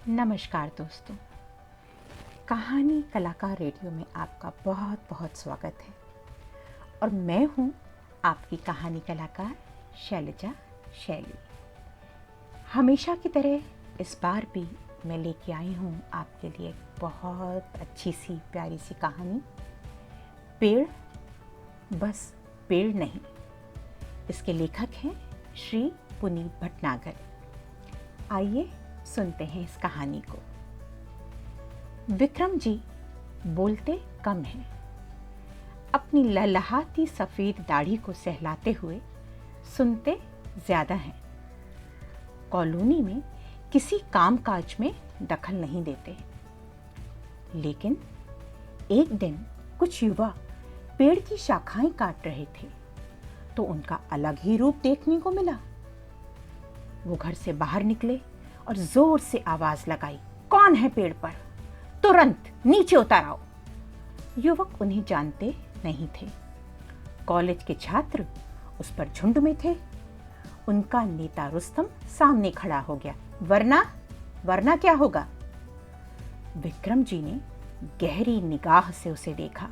नमस्कार दोस्तों, कहानी कलाकार रेडियो में आपका बहुत बहुत स्वागत है। और मैं हूँ आपकी कहानी कलाकार शैलजा शैली। हमेशा की तरह इस बार भी मैं लेके आई हूँ आपके लिए एक बहुत अच्छी सी प्यारी सी कहानी, पेड़ बस पेड़ नहीं। इसके लेखक हैं श्री पुनीत भटनागर। आइए सुनते हैं इस कहानी को। विक्रम जी बोलते कम हैं, अपनी ललहाती सफेद दाढ़ी को सहलाते हुए सुनते ज्यादा हैं। कॉलोनी में किसी कामकाज में दखल नहीं देते। लेकिन एक दिन कुछ युवा पेड़ की शाखाएं काट रहे थे तो उनका अलग ही रूप देखने को मिला। वो घर से बाहर निकले और जोर से आवाज लगाई, कौन है पेड़ पर? तुरंत नीचे उतर आओ। युवक उन्हें जानते नहीं थे। कॉलेज के छात्र उस पर झुंड में थे। उनका नेता रुस्तम सामने खड़ा हो गया। वरना क्या होगा? विक्रम जी ने गहरी निगाह से उसे देखा,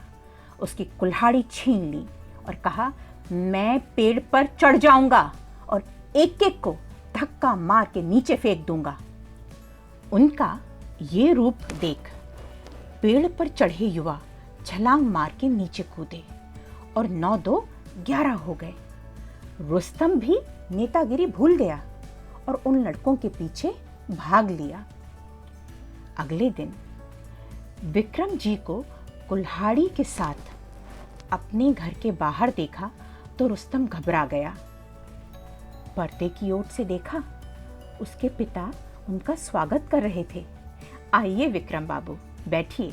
उसकी कुल्हाड़ी छीन ली और कहा, मैं पेड़ पर चढ़ जाऊंगा और एक एक को धक्का मार के नीचे फेंक दूंगा। उनका ये रूप देख पेड़ पर चढ़े युवा छलांग मार के नीचे कूदे और 9-2-11 हो गए। रुस्तम भी नेतागिरी भूल गया और उन लड़कों के पीछे भाग लिया। अगले दिन विक्रम जी को कुल्हाड़ी के साथ अपने घर के बाहर देखा तो रुस्तम घबरा गया। पर्दे की ओर से देखा, उसके पिता उनका स्वागत कर रहे थे। आइए विक्रम बाबू, बैठिए,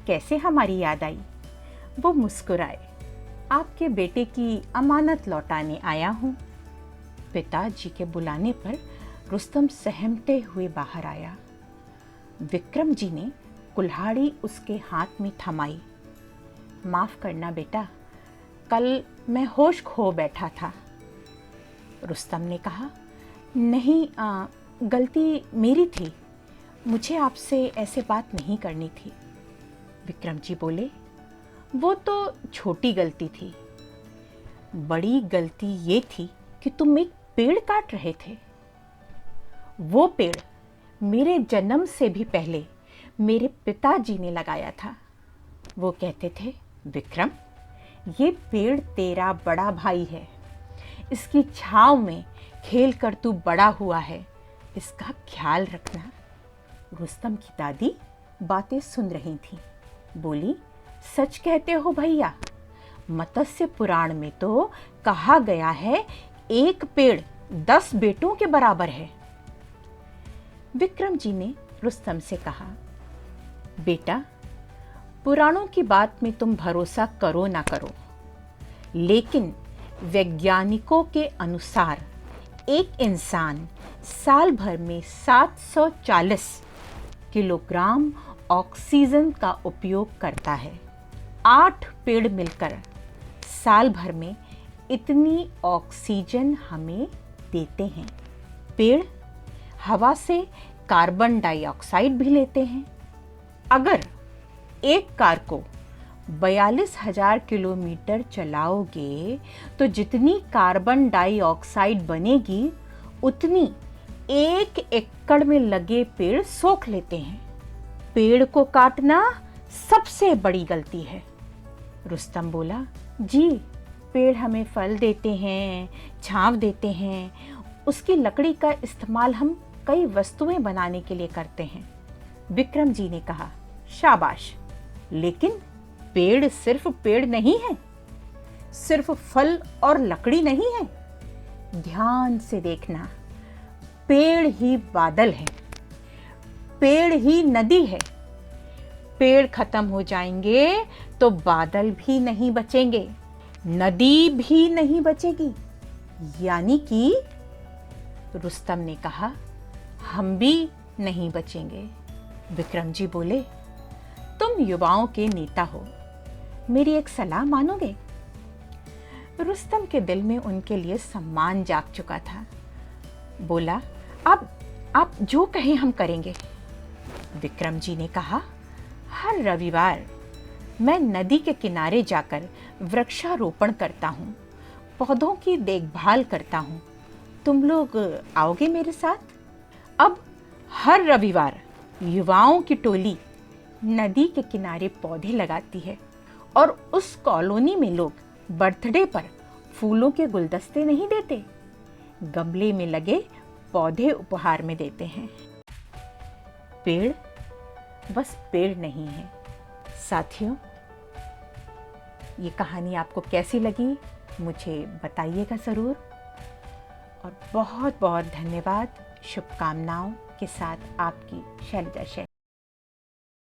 कैसे हमारी याद आई? वो मुस्कुराए। आपके बेटे की अमानत लौटाने आया हूँ। पिताजी के बुलाने पर रुस्तम सहमते हुए बाहर आया। विक्रम जी ने कुल्हाड़ी उसके हाथ में थमाई। माफ करना बेटा, कल मैं होश खो बैठा था। रुस्तम ने कहा, नहीं, गलती मेरी थी, मुझे आपसे ऐसे बात नहीं करनी थी। विक्रम जी बोले, वो तो छोटी गलती थी, बड़ी गलती ये थी कि तुम एक पेड़ काट रहे थे। वो पेड़ मेरे जन्म से भी पहले मेरे पिताजी ने लगाया था। वो कहते थे, विक्रम, ये पेड़ तेरा बड़ा भाई है, इसकी छांव में खेल कर तू बड़ा हुआ है, इसका ख्याल रखना। रुस्तम की दादी बातें सुन रही थी। बोली, सच कहते हो भैया, मत्स्य पुराण में तो कहा गया है एक पेड़ 10 बेटों के बराबर है। विक्रम जी ने रुस्तम से कहा, बेटा, पुराणों की बात में तुम भरोसा करो ना करो, लेकिन वैज्ञानिकों के अनुसार एक इंसान साल भर में 740 किलोग्राम ऑक्सीजन का उपयोग करता है। 8 पेड़ मिलकर साल भर में इतनी ऑक्सीजन हमें देते हैं। पेड़ हवा से कार्बन डाइऑक्साइड भी लेते हैं। अगर एक कार को 42,000 किलोमीटर चलाओगे तो जितनी कार्बन डाइऑक्साइड बनेगी उतनी 1 एकड़ में लगे पेड़ सोख लेते हैं। पेड़ को काटना सबसे बड़ी गलती है। रुस्तम बोला, जी, पेड़ हमें फल देते हैं, छांव देते हैं, उसकी लकड़ी का इस्तेमाल हम कई वस्तुएं बनाने के लिए करते हैं। विक्रम जी ने कहा, शाबाश, लेकिन पेड़ सिर्फ पेड़ नहीं है, सिर्फ फल और लकड़ी नहीं है। ध्यान से देखना, पेड़ ही बादल है, पेड़ ही नदी है। पेड़ खत्म हो जाएंगे तो बादल भी नहीं बचेंगे, नदी भी नहीं बचेगी। यानी कि रुस्तम ने कहा, हम भी नहीं बचेंगे। विक्रम जी बोले, तुम युवाओं के नेता हो, मेरी एक सलाह मानोगे? रुस्तम के दिल में उनके लिए सम्मान जाग चुका था। बोला, आप जो कहें हम करेंगे। विक्रम जी ने कहा, हर रविवार मैं नदी के किनारे जाकर वृक्षारोपण करता हूँ, पौधों की देखभाल करता हूँ। तुम लोग आओगे मेरे साथ? अब हर रविवार युवाओं की टोली नदी के किनारे पौधे लगाती है और उस कॉलोनी में लोग बर्थडे पर फूलों के गुलदस्ते नहीं देते, गमले में लगे पौधे उपहार में देते हैं। पेड़ बस पेड़ नहीं है। साथियों, ये कहानी आपको कैसी लगी मुझे बताइएगा ज़रूर। और बहुत बहुत धन्यवाद। शुभकामनाओं के साथ आपकी शैलजा।